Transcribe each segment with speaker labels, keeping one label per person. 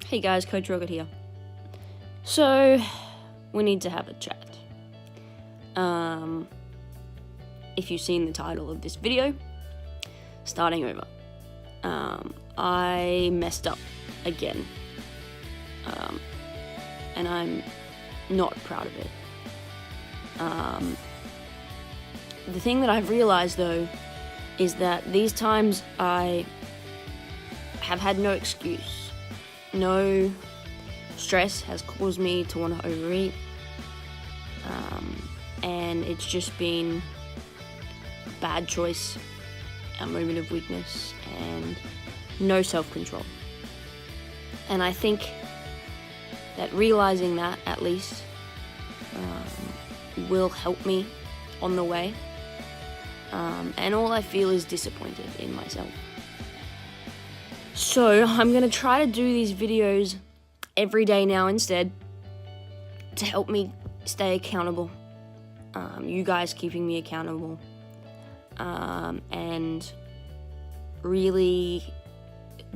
Speaker 1: Hey guys, Coach Rocket here. So, we need to have a chat. If you've seen the title of this video, starting over. I messed up again. And I'm not proud of it. The thing that I've realized though is that these times I have had no excuse. No stress has caused me to want to overeat. And it's just been a bad choice, a moment of weakness, and no self-control. And I think that realizing that, at least, will help me on the way. And all I feel is disappointed in myself. So I'm going to try to do these videos every day now instead to help me stay accountable. You guys keeping me accountable. And really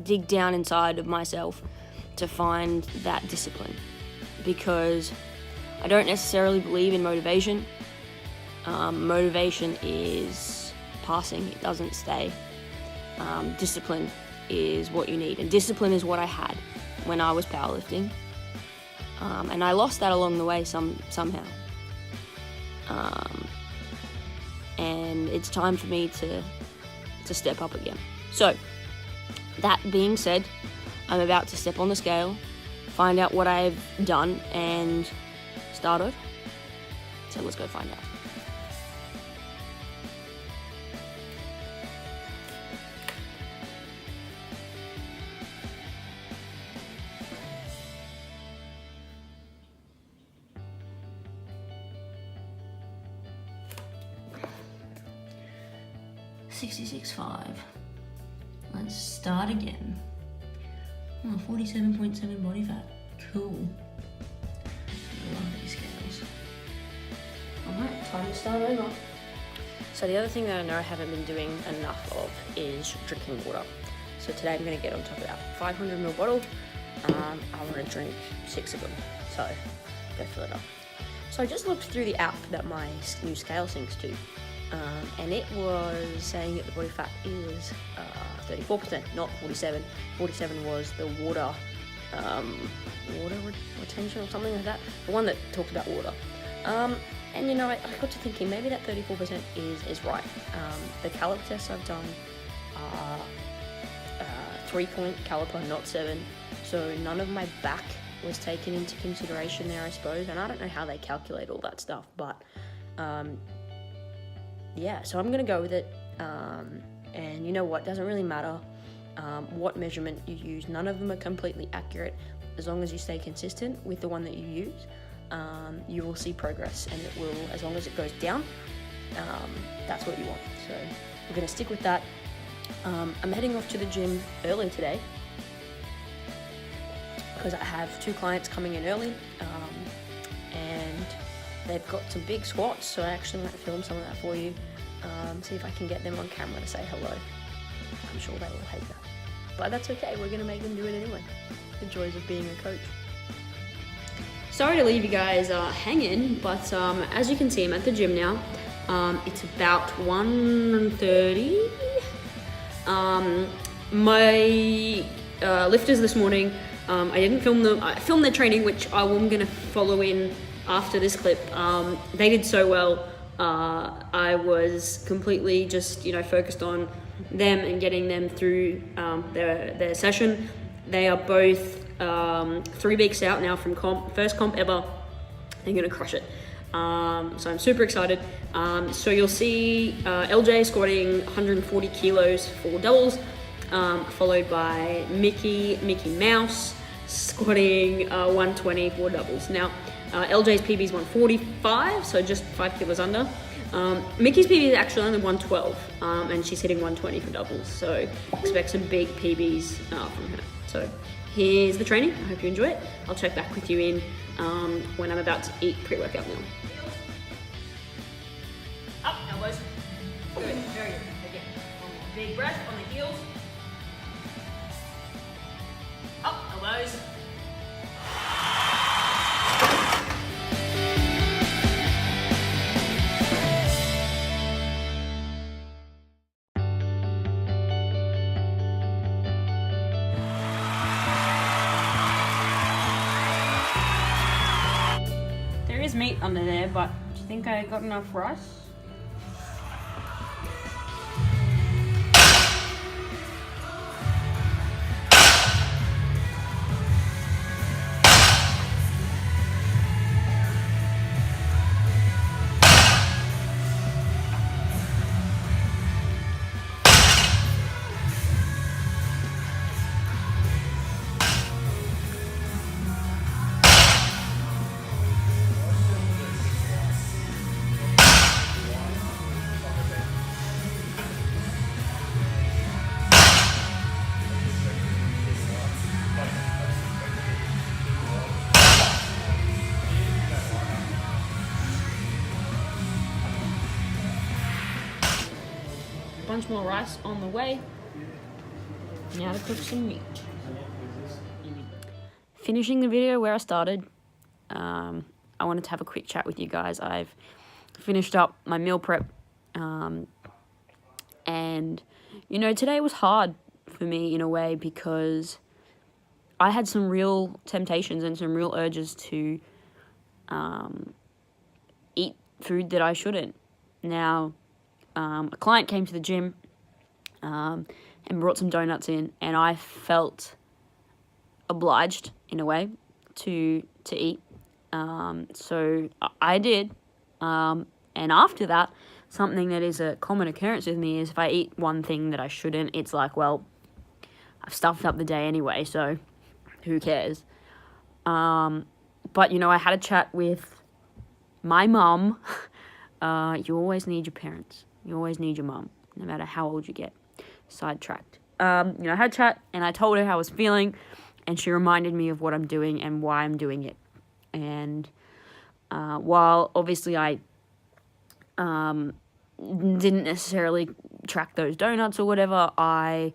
Speaker 1: dig down inside of myself to find that discipline. Because I don't necessarily believe in motivation. Motivation is passing, it doesn't stay. Discipline is what you need, and discipline is what I had when I was powerlifting. And I lost that along the way somehow. And it's time for me to step up again. So, that being said, I'm about to step on the scale, find out what I've done, and start over. So let's go find out. $66.5. Let's start again. 47.7 body fat. Cool. I love these scales. Alright, time to start over. So the other thing that I know I haven't been doing enough of is drinking water. So today I'm going to get on top of that 500ml bottle. I want to drink 6 of them. So, go fill it up. So I just looked through the app that my new scale syncs to. And it was saying that the body fat is 34%, not 47. 47 was the water retention or something like that. The one that talked about water. And you know, I got to thinking maybe that 34% is right. The caliper tests I've done are 3-point caliper, not 7. So none of my back was taken into consideration there, I suppose. And I don't know how they calculate all that stuff, but yeah, so I'm going to go with it, and you know what, doesn't really matter what measurement you use. None of them are completely accurate. As long as you stay consistent with the one that you use, you will see progress, and it will, as long as it goes down, that's what you want. So we're going to stick with that. I'm heading off to the gym early today, because I have 2 clients coming in early, and they've got some big squats, so I actually might film some of that for you. See if I can get them on camera to say hello. I'm sure they will hate that. But that's okay, we're going to make them do it anyway. The joys of being a coach. Sorry to leave you guys hanging, but as you can see, I'm at the gym now. It's about 1:30. My lifters this morning, I didn't film them. I filmed their training, which I'm going to follow in after this clip. They did so well. I was completely just, focused on them and getting them through their session. They are both 3 weeks out now from comp, first comp ever. They're gonna crush it. So I'm super excited. So you'll see LJ squatting 140 kilos for doubles, followed by Mickey Mouse squatting 120 for doubles. Now, LJ's PB is 145, so just 5 kilos under. Mickey's PB is actually only 112, and she's hitting 120 for doubles, so expect some big PBs from her. So here's the training. I hope you enjoy it. I'll check back with you in when I'm about to eat pre-workout meal. Up, elbows. Good, very good. Again, one more big breath on the heels. Up, elbows. bit under there, but do you think I got enough rice? Bunch more rice on the way. Now to cook some meat. Finishing the video where I started. I wanted to have a quick chat with you guys. I've finished up my meal prep. And, you know, today was hard for me in a way because I had some real temptations and some real urges to eat food that I shouldn't. Now, a client came to the gym and brought some donuts in, and I felt obliged in a way to eat. So I did. And after that, something that is a common occurrence with me is if I eat one thing that I shouldn't, it's like, well, I've stuffed up the day anyway, so who cares? But, you know, I had a chat with my mum. You always need your parents. You always need your mum, no matter how old you get. Sidetracked. You know, I had a chat and I told her how I was feeling, and she reminded me of what I'm doing and why I'm doing it. And while obviously I didn't necessarily track those donuts or whatever, I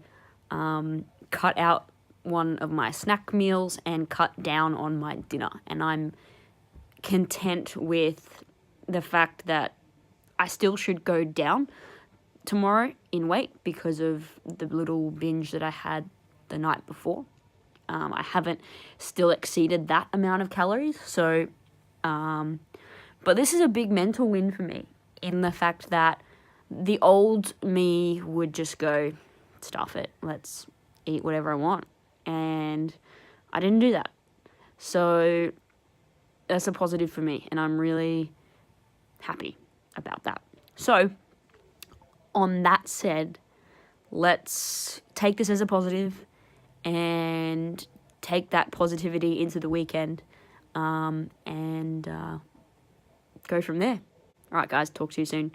Speaker 1: cut out one of my snack meals and cut down on my dinner. And I'm content with the fact that I still should go down tomorrow in weight because of the little binge that I had the night before. I haven't still exceeded that amount of calories. So, but this is a big mental win for me in the fact that the old me would just go, stuff it, let's eat whatever I want. And I didn't do that. So that's a positive for me, and I'm really happy about that. So, on that said, let's take this as a positive and take that positivity into the weekend and go from there. All right, guys, talk to you soon.